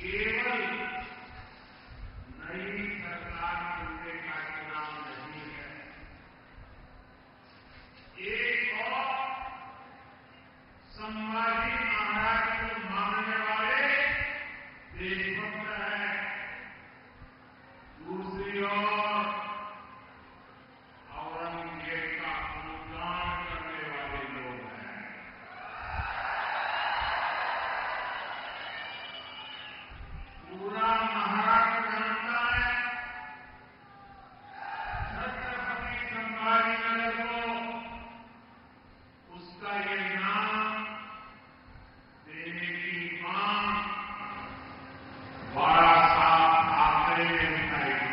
केवल नई सरकार बनने का चुनाव नहीं है, एक और संभाजी महाराज को मानने वाले देशभक्त है। दूसरी ओर औरंगजेब का अनुदान करने वाले लोग हैं। पूरा महाराष्ट्र जानता है छत्रपति संभाजीनगर को उसका ये नाम देने की मांग बाला साहब ठाकरे ने उठाई थी।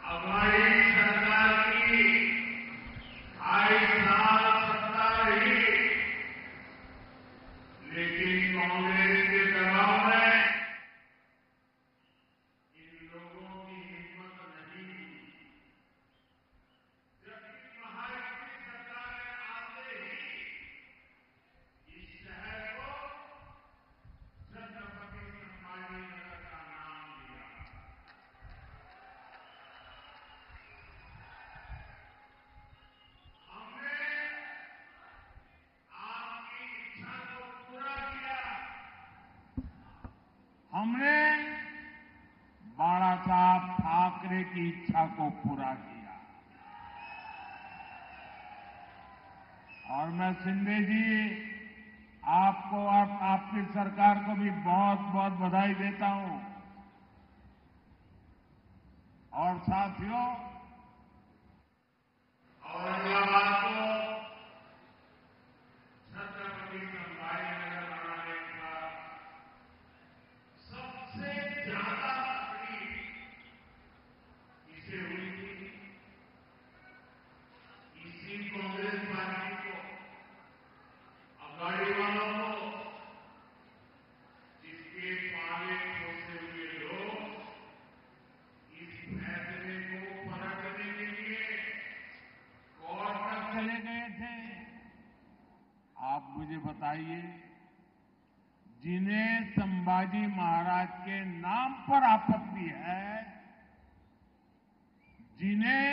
हमारी सरकार की 2.5 साल सत्ता रही, लेकिन कांग्रेस के दबाव में इन लोगों की हिम्मत नहीं हुई। जबकि महायुति सरकार ने आते ही इस शहर को छत्रपति संभाजीनगर का नाम दिया। हमने आपकी इच्छा को पूरा किया। हमने बाला साहब ठाकरे की इच्छा को पूरा किया। और मैं शिंदे जी आपको और आपकी सरकार को भी बहुत बहुत बधाई देता हूं। और साथियों, औरंगाबाद को छत्रपति संभाजीनगर बनाने का सबसे ज्यादा तकलीफ इसे हुई थी। इसी कांग्रेस पार्टी को, अघाड़ी वालों को, जिसके पाले पोसे हुए लोग इस फैसले को पलटने के लिए कोर्ट तक चले गए थे। आप मुझे बताइए, जिन्हें संभाजी महाराज के नाम पर आपत्ति है, जिन्हें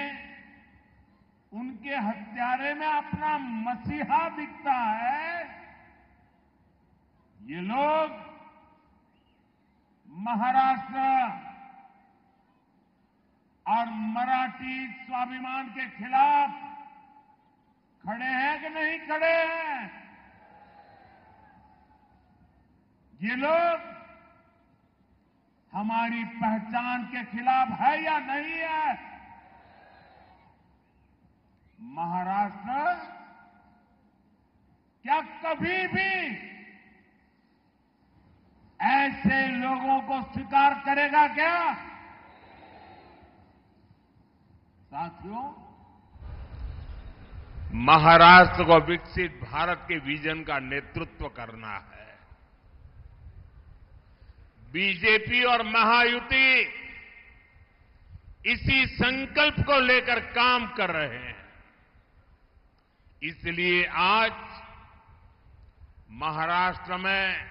उनके हत्यारे में अपना मसीहा दिखता है, ये लोग महाराष्ट्र और मराठी स्वाभिमान के खिलाफ खड़े हैं कि नहीं खड़े हैं? ये लोग हमारी पहचान के खिलाफ है या नहीं है? महाराष्ट्र क्या कभी भी ऐसे लोगों को स्वीकार करेगा क्या? साथियों, महाराष्ट्र को विकसित भारत के विजन का नेतृत्व करना है। बीजेपी और महायुति इसी संकल्प को लेकर काम कर रहे हैं। इसलिए आज महाराष्ट्र में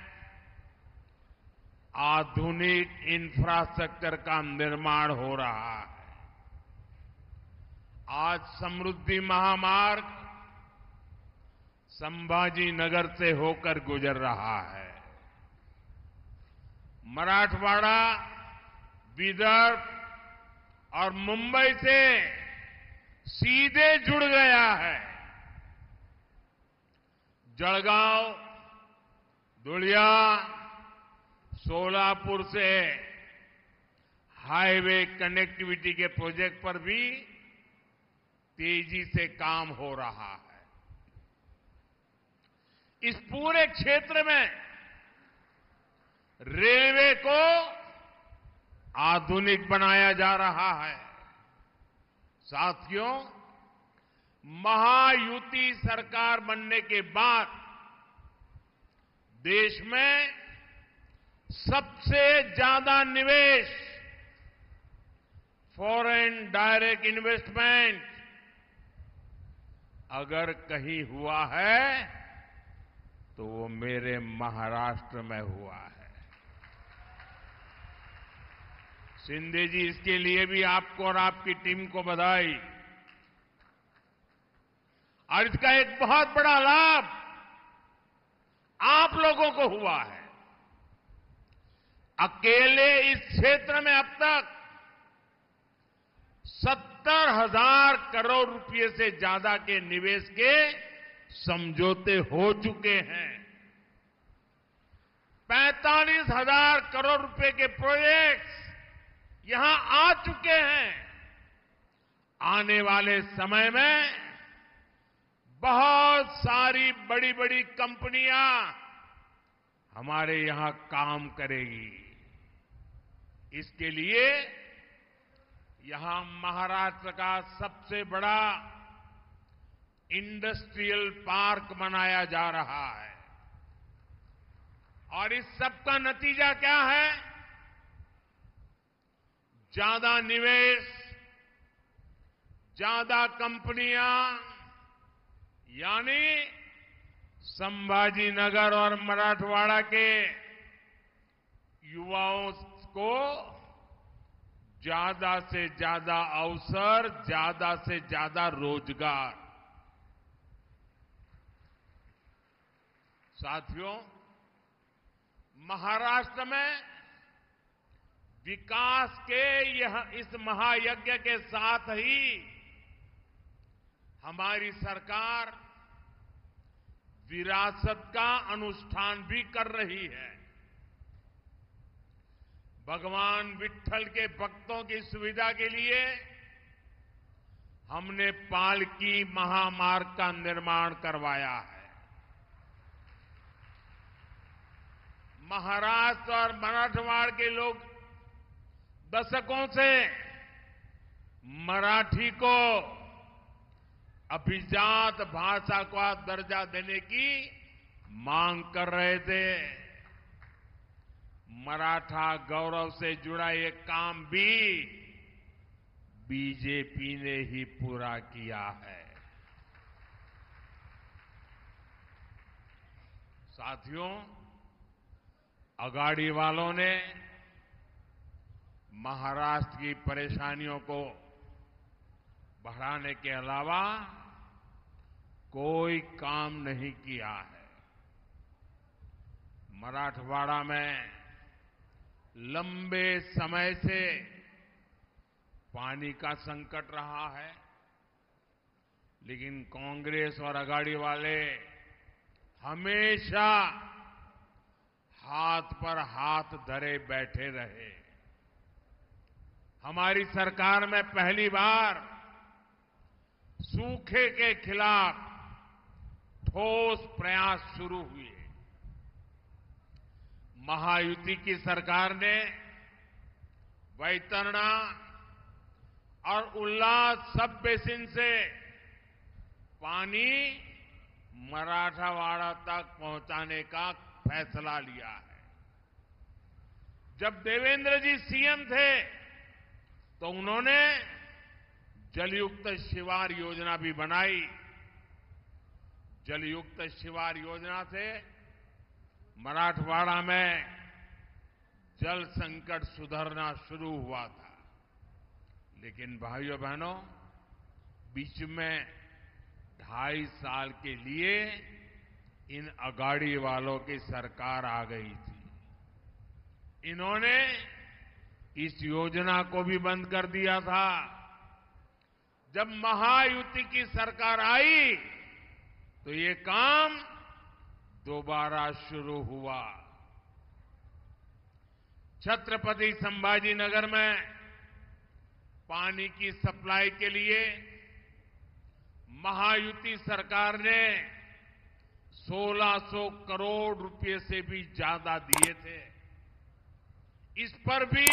आधुनिक इंफ्रास्ट्रक्चर का निर्माण हो रहा है। आज समृद्धि महामार्ग संभाजीनगर से होकर गुजर रहा है। मराठवाड़ा, विदर्भ और मुंबई से सीधे जुड़ गया है। जळगांव, धुलिया, सोलापुर से हाईवे कनेक्टिविटी के प्रोजेक्ट पर भी तेजी से काम हो रहा है। इस पूरे क्षेत्र में रेलवे को आधुनिक बनाया जा रहा है। साथियों, महायुति सरकार बनने के बाद देश में सबसे ज्यादा निवेश, फॉरेन डायरेक्ट इन्वेस्टमेंट अगर कहीं हुआ है तो वो मेरे महाराष्ट्र में हुआ है। शिंदे जी, इसके लिए भी आपको और आपकी टीम को बधाई। और इसका एक बहुत बड़ा लाभ आप लोगों को हुआ है। अकेले इस क्षेत्र में अब तक 70,000 करोड़ रुपए से ज्यादा के निवेश के समझौते हो चुके हैं। 45,000 करोड़ रुपए के प्रोजेक्ट्स यहां आ चुके हैं। आने वाले समय में बहुत सारी बड़ी बड़ी कंपनियां हमारे यहां काम करेगी। इसके लिए यहां महाराष्ट्र का सबसे बड़ा इंडस्ट्रियल पार्क बनाया जा रहा है। और इस सब का नतीजा क्या है? ज्यादा निवेश, ज्यादा कंपनियां, यानी संभाजीनगर और मराठवाड़ा के युवाओं को ज्यादा से ज्यादा अवसर, ज्यादा से ज्यादा रोजगार। साथियों, महाराष्ट्र में विकास के इस महायज्ञ के साथ ही हमारी सरकार विरासत का अनुष्ठान भी कर रही है। भगवान विट्ठल के भक्तों की सुविधा के लिए हमने पालकी महामार्ग का निर्माण करवाया है। महाराष्ट्र और मराठवाड़ा के लोग दशकों से मराठी को अभिजात भाषा का दर्जा देने की मांग कर रहे थे। मराठा गौरव से जुड़ा ये काम भी बीजेपी ने ही पूरा किया है। साथियों, अगाड़ी वालों ने महाराष्ट्र की परेशानियों को बढ़ाने के अलावा कोई काम नहीं किया है। मराठवाड़ा में लंबे समय से पानी का संकट रहा है, लेकिन कांग्रेस और अगाड़ी वाले हमेशा हाथ पर हाथ धरे बैठे रहे। हमारी सरकार में पहली बार सूखे के खिलाफ ठोस प्रयास शुरू हुए। महायुति की सरकार ने वैतरणा और उल्लास सब बेसिन से पानी मराठवाड़ा तक पहुंचाने का फैसला लिया है। जब देवेंद्र जी सीएम थे तो उन्होंने जलयुक्त शिवार योजना भी बनाई। जलयुक्त शिवार योजना से मराठवाड़ा में जल संकट सुधरना शुरू हुआ था। लेकिन भाइयों बहनों, बीच में 2.5 साल के लिए इन अगाड़ी वालों की सरकार आ गई थी। इन्होंने इस योजना को भी बंद कर दिया था। जब महायुति की सरकार आई तो ये काम दोबारा शुरू हुआ। छत्रपति संभाजीनगर में पानी की सप्लाई के लिए महायुति सरकार ने 1,600 करोड़ रुपए से भी ज्यादा दिए थे। इस पर भी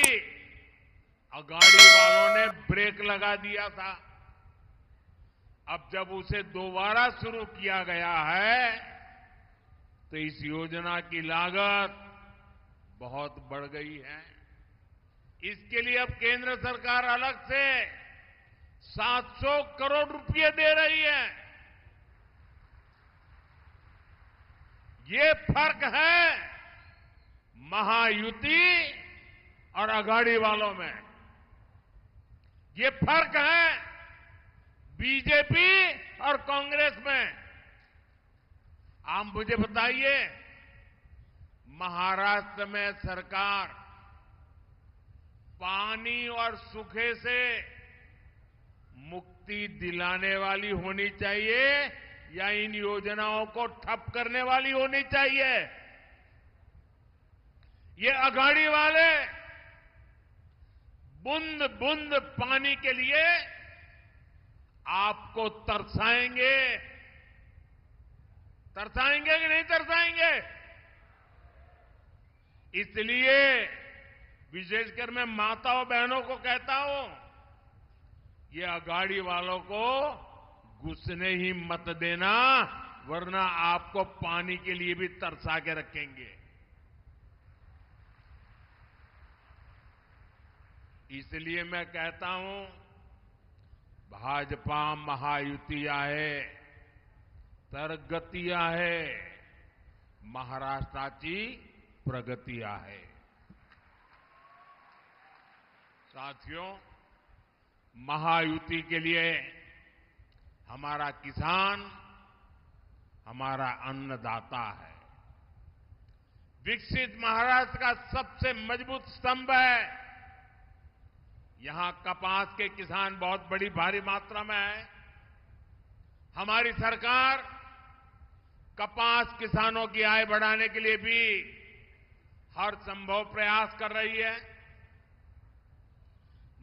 अगाड़ी वालों ने ब्रेक लगा दिया था। अब जब उसे दोबारा शुरू किया गया है तो इस योजना की लागत बहुत बढ़ गई है। इसके लिए अब केंद्र सरकार अलग से 700 करोड़ रुपए दे रही है। ये फर्क है महायुति और अघाड़ी वालों में। ये फर्क है बीजेपी और कांग्रेस में। आप मुझे बताइए, महाराष्ट्र में सरकार पानी और सूखे से मुक्ति दिलाने वाली होनी चाहिए या इन योजनाओं को ठप करने वाली होनी चाहिए? ये अघाड़ी वाले बूंद बूंद पानी के लिए आपको तरसाएंगे। तरसाएंगे कि नहीं तरसाएंगे? इसलिए विशेषकर मैं माताओं बहनों को कहता हूं, ये अघाड़ी वालों को घुसने ही मत देना, वरना आपको पानी के लिए भी तरसा के रखेंगे। इसलिए मैं कहता हूं, भाजपा महायुति आहे तर गती आहे, महाराष्ट्राची प्रगती आहे। साथियों, महायुति के लिए हमारा किसान हमारा अन्नदाता है। विकसित महाराष्ट्र का सबसे मजबूत स्तंभ है। यहां कपास के किसान बहुत बड़ी भारी मात्रा में है। हमारी सरकार कपास किसानों की आय बढ़ाने के लिए भी हर संभव प्रयास कर रही है।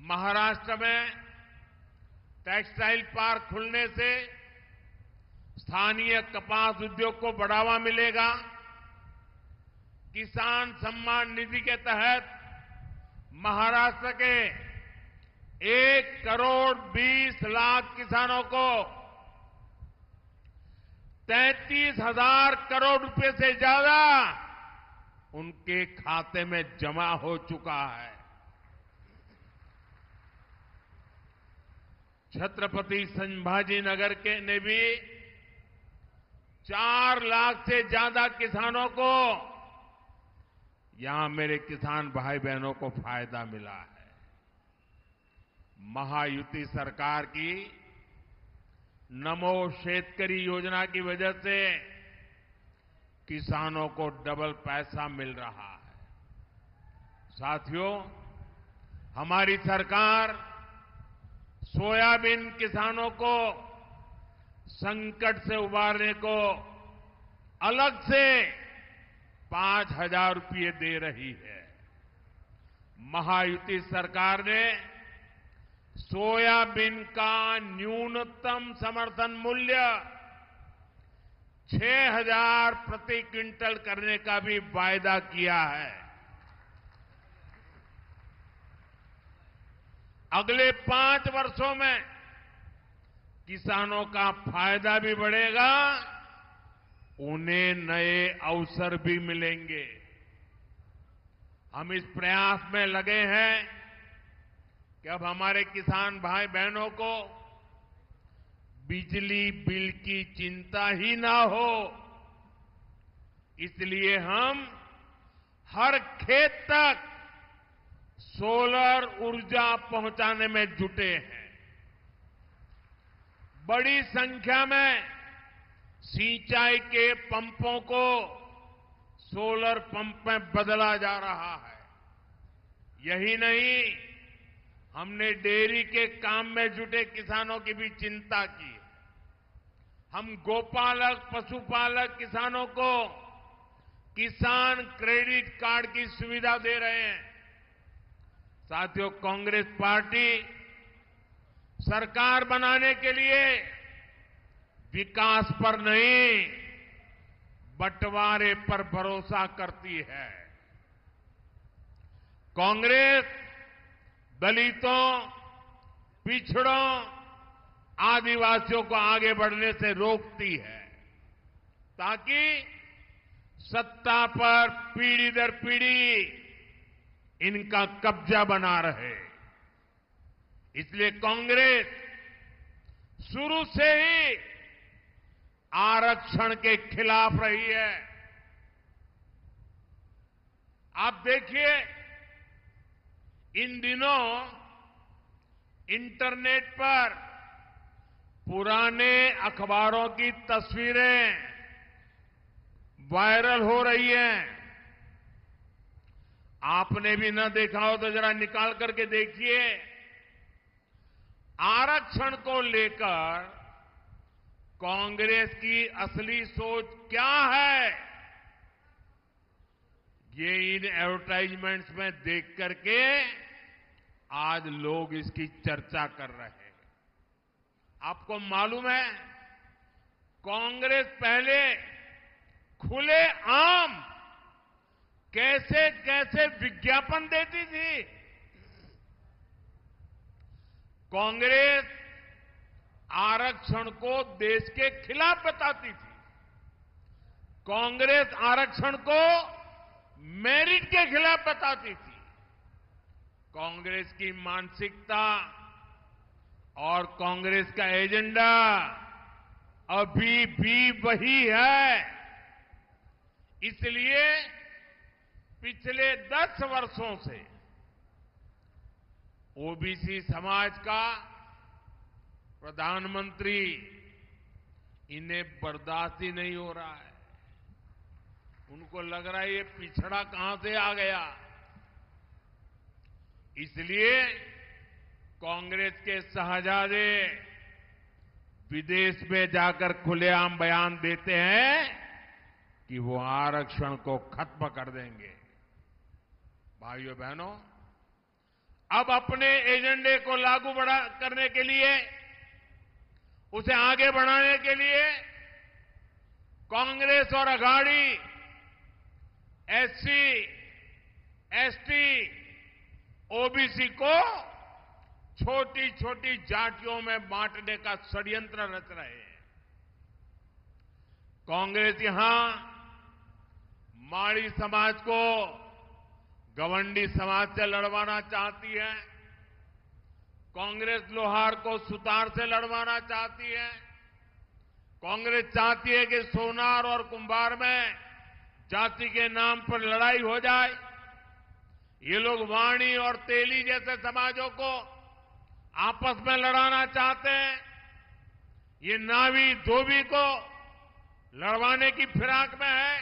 महाराष्ट्र में टेक्सटाइल पार्क खुलने से स्थानीय कपास उद्योग को बढ़ावा मिलेगा। किसान सम्मान निधि के तहत महाराष्ट्र के 1,20,00,000 किसानों को 33,000 करोड़ रुपए से ज्यादा उनके खाते में जमा हो चुका है। छत्रपति संभाजीनगर के ने भी 4 लाख से ज्यादा किसानों को, यहां मेरे किसान भाई बहनों को फायदा मिला है। महायुति सरकार की नमो शेतकरी योजना की वजह से किसानों को डबल पैसा मिल रहा है। साथियों, हमारी सरकार सोयाबीन किसानों को संकट से उबारने को अलग से 5,000 रुपये दे रही है। महायुति सरकार ने सोयाबीन का न्यूनतम समर्थन मूल्य 6,000 प्रति क्विंटल करने का भी वायदा किया है। अगले 5 वर्षों में किसानों का फायदा भी बढ़ेगा, उन्हें नए अवसर भी मिलेंगे। हम इस प्रयास में लगे हैं कि अब हमारे किसान भाई बहनों को बिजली बिल की चिंता ही ना हो। इसलिए हम हर खेत तक सोलर ऊर्जा पहुंचाने में जुटे हैं। बड़ी संख्या में सिंचाई के पंपों को सोलर पंप में बदला जा रहा है। यही नहीं, हमने डेयरी के काम में जुटे किसानों की भी चिंता की। हम गोपालक पशुपालक किसानों को किसान क्रेडिट कार्ड की सुविधा दे रहे हैं। साथियों, कांग्रेस पार्टी सरकार बनाने के लिए विकास पर नहीं, बंटवारे पर भरोसा करती है। कांग्रेस दलितों, पिछड़ों, आदिवासियों को आगे बढ़ने से रोकती है, ताकि सत्ता पर पीढ़ी दर पीढ़ी इनका कब्जा बना रहे। इसलिए कांग्रेस शुरू से ही आरक्षण के खिलाफ रही है। आप देखिए, इन दिनों इंटरनेट पर पुराने अखबारों की तस्वीरें वायरल हो रही हैं। आपने भी न देखा हो तो जरा निकाल करके देखिए। आरक्षण को लेकर कांग्रेस की असली सोच क्या है, ये इन एडवर्टाइजमेंट्स में देख करके आज लोग इसकी चर्चा कर रहे हैं। आपको मालूम है, कांग्रेस पहले खुले आम कैसे कैसे विज्ञापन देती थी। कांग्रेस आरक्षण को देश के खिलाफ बताती थी। कांग्रेस आरक्षण को मेरिट के खिलाफ बताती थी। कांग्रेस की मानसिकता और कांग्रेस का एजेंडा अभी भी वही है। इसलिए पिछले 10 वर्षों से ओबीसी समाज का प्रधानमंत्री इन्हें बर्दाश्त ही नहीं हो रहा है। उनको लग रहा है ये पिछड़ा कहां से आ गया। इसलिए कांग्रेस के शहजादे विदेश में जाकर खुलेआम बयान देते हैं कि वो आरक्षण को खत्म कर देंगे। भाइयों बहनों, अब अपने एजेंडे को लागू करने के लिए, उसे आगे बढ़ाने के लिए कांग्रेस और अघाड़ी एससी, एसटी, ओबीसी को छोटी छोटी जातियों में बांटने का षड्यंत्र रच रहे हैं। कांग्रेस यहां माड़ी समाज को गवंडी समाज से लड़वाना चाहती है। कांग्रेस लोहार को सुतार से लड़वाना चाहती है। कांग्रेस चाहती है कि सोनार और कुंभार में जाति के नाम पर लड़ाई हो जाए। ये लोग वाणी और तेली जैसे समाजों को आपस में लड़ाना चाहते हैं। ये नावी धोबी को लड़वाने की फिराक में है।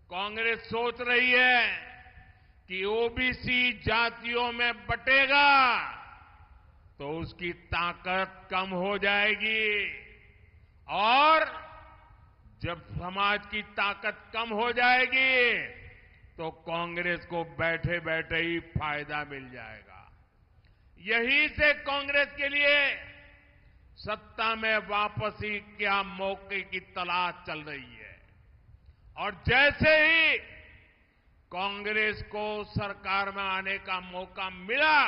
कांग्रेस सोच रही है कि ओबीसी जातियों में बटेगा तो उसकी ताकत कम हो जाएगी, और जब समाज की ताकत कम हो जाएगी तो कांग्रेस को बैठे बैठे ही फायदा मिल जाएगा। यही से कांग्रेस के लिए सत्ता में वापसी क्या मौके की तलाश चल रही है। और जैसे ही कांग्रेस को सरकार में आने का मौका मिला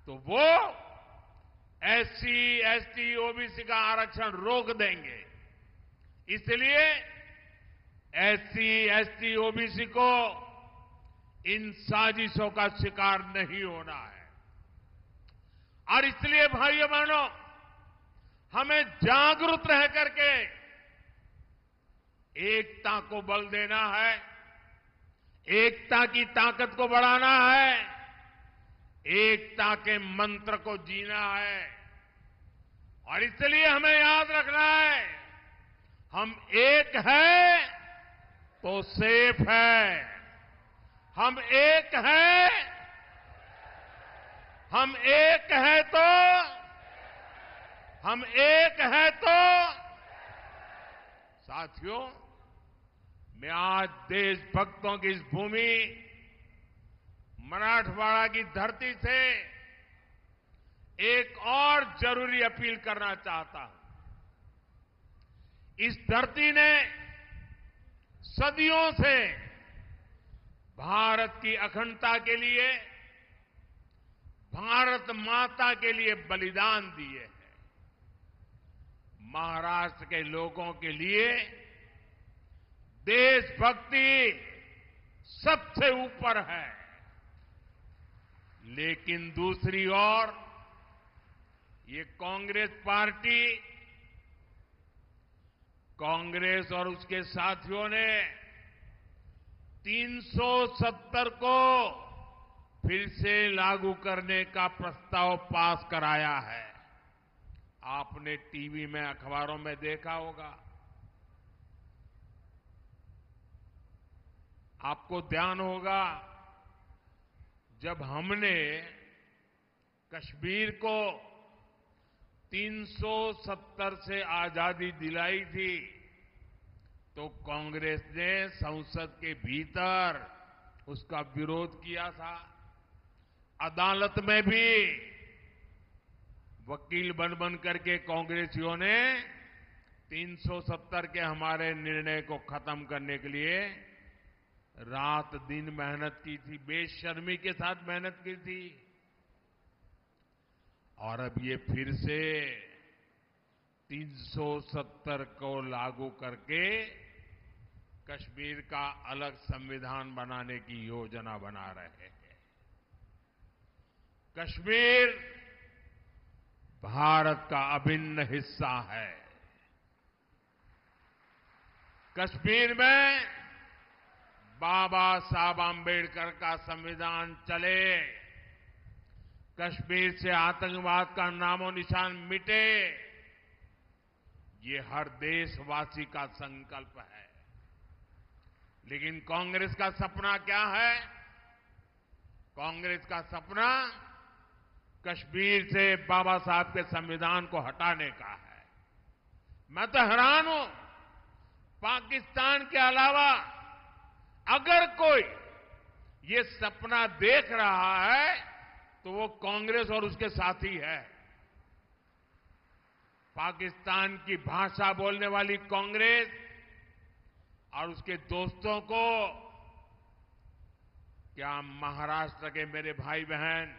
तो वो एससी, एसटी, ओबीसी का आरक्षण रोक देंगे। इसलिए एससी, एसटी, ओबीसी को इन साजिशों का शिकार नहीं होना है। और इसलिए भाइयों बहनों, हमें जागरूक रह करके एकता को बल देना है, एकता की ताकत को बढ़ाना है, एकता के मंत्र को जीना है। और इसलिए हमें याद रखना है, हम एक हैं तो सेफ है। हम एक हैं, हम एक हैं तो, हम एक हैं तो। साथियों, मैं आज देशभक्तों की इस भूमि मराठवाड़ा की धरती से एक और जरूरी अपील करना चाहता हूं। इस धरती ने सदियों से भारत की अखंडता के लिए, भारत माता के लिए बलिदान दिए हैं। महाराष्ट्र के लोगों के लिए देशभक्ति सबसे ऊपर है। लेकिन दूसरी ओर ये कांग्रेस पार्टी, कांग्रेस और उसके साथियों ने 370 को फिर से लागू करने का प्रस्ताव पास कराया है। आपने टीवी में, अखबारों में देखा होगा। आपको ध्यान होगा, जब हमने कश्मीर को 370 से आजादी दिलाई थी, तो कांग्रेस ने संसद के भीतर उसका विरोध किया था। अदालत में भी वकील बन करके कांग्रेसियों ने 370 के हमारे निर्णय को खत्म करने के लिए रात दिन मेहनत की थी, बेशर्मी के साथ मेहनत की थी। और अब ये फिर से 370 को लागू करके कश्मीर का अलग संविधान बनाने की योजना बना रहे हैं। कश्मीर भारत का अभिन्न हिस्सा है। कश्मीर में बाबा साहब आंबेडकर का संविधान चले, कश्मीर से आतंकवाद का नामो निशान मिटे, ये हर देशवासी का संकल्प है। लेकिन कांग्रेस का सपना क्या है? कांग्रेस का सपना कश्मीर से बाबा साहब के संविधान को हटाने का है। मैं तो हैरान हूं, पाकिस्तान के अलावा अगर कोई ये सपना देख रहा है तो वो कांग्रेस और उसके साथी है। पाकिस्तान की भाषा बोलने वाली कांग्रेस और उसके दोस्तों को क्या महाराष्ट्र के मेरे भाई बहन,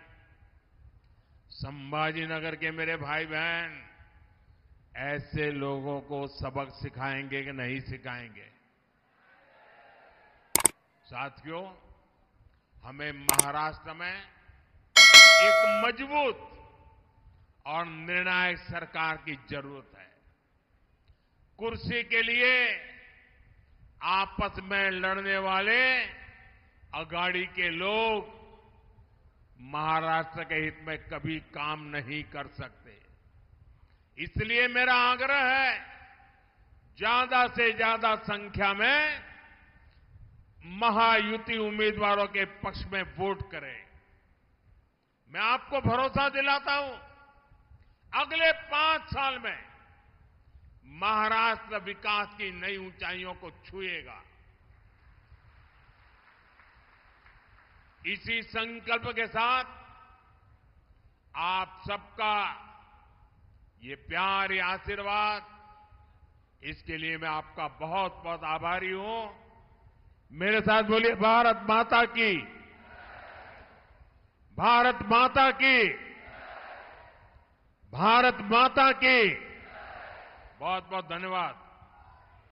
संभाजीनगर के मेरे भाई बहन ऐसे लोगों को सबक सिखाएंगे कि नहीं सिखाएंगे? साथियों, हमें महाराष्ट्र में एक मजबूत और निर्णायक सरकार की जरूरत है। कुर्सी के लिए आपस में लड़ने वाले अघाड़ी के लोग महाराष्ट्र के हित में कभी काम नहीं कर सकते। इसलिए मेरा आग्रह है, ज्यादा से ज्यादा संख्या में महायुति उम्मीदवारों के पक्ष में वोट करें। मैं आपको भरोसा दिलाता हूं, अगले 5 साल में महाराष्ट्र विकास की नई ऊंचाइयों को छुएगा। इसी संकल्प के साथ आप सबका ये प्यार, ये आशीर्वाद, इसके लिए मैं आपका बहुत बहुत आभारी हूं। मेरे साथ बोलिए, भारत माता की, भारत माता की, भारत माता की। बहुत बहुत धन्यवाद।